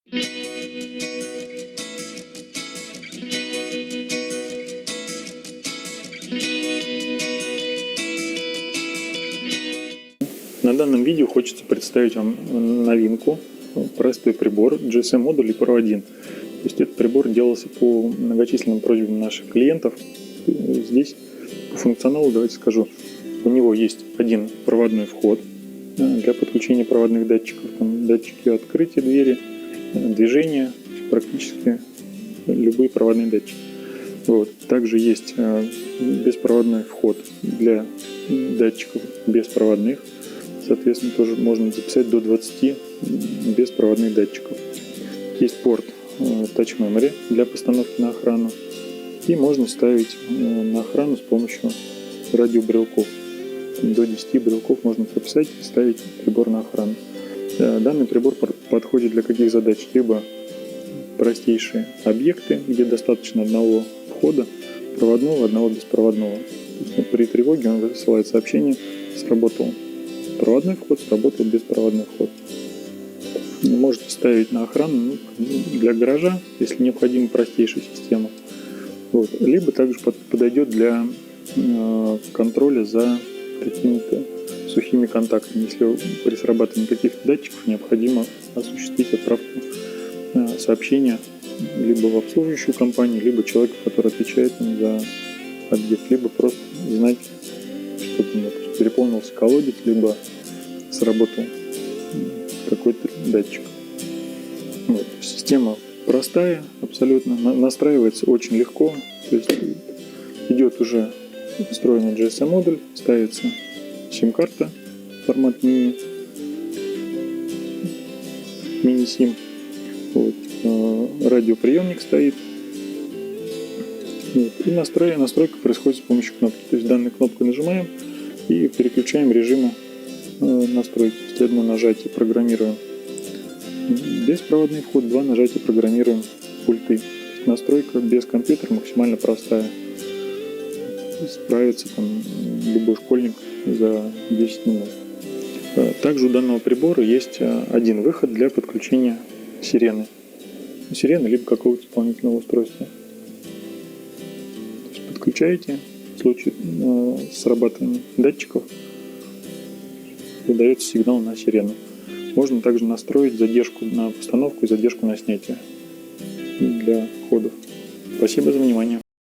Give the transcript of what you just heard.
На данном видео хочется представить вам новинку, простой прибор GSM-модуль Pro 1. То есть этот прибор делался по многочисленным просьбам наших клиентов. Здесь по функционалу давайте скажу. У него есть один проводной вход для подключения проводных датчиков. Там датчики открытия двери, движения, практически любые проводные датчики. Вот. Также есть беспроводной вход для датчиков беспроводных. Соответственно, тоже можно записать до 20 беспроводных датчиков. Есть порт Touch Memory для постановки на охрану. И можно ставить на охрану с помощью радиобрелков. До 10 брелков можно прописать и ставить прибор на охрану. Данный прибор подходит для каких задач? Либо простейшие объекты, где достаточно одного входа проводного, одного беспроводного. При тревоге он высылает сообщение: сработал проводной вход, сработал беспроводной вход. Можете ставить на охрану для гаража, если необходима простейшая система. Вот. Либо также подойдет для контроля за какими-то сухими контактами. Если при срабатывании каких-то датчиков необходимо осуществить отправку сообщения либо в обслуживающую компанию, либо человеку, который отвечает за объект, либо просто знать, что там переполнился колодец, либо сработал какой-то датчик. Вот. Система простая абсолютно, настраивается очень легко, то есть идет уже встроенный GSM-модуль, ставится сим-карта формат мини-сим, вот. Радиоприемник стоит. Вот. И настройка происходит с помощью кнопки. То есть данной кнопкой нажимаем и переключаем режимы настройки. То есть одно нажатие программируем беспроводный вход, два нажатия программируем пульты. Настройка без компьютера максимально простая. Справится там любой школьник за 10 минут. Также у данного прибора есть один выход для подключения сирены. Сирены либо какого-то дополнительного устройства. То есть подключаете, в случае срабатывания датчиков выдается сигнал на сирену. Можно также настроить задержку на постановку и задержку на снятие для входов. Спасибо за внимание.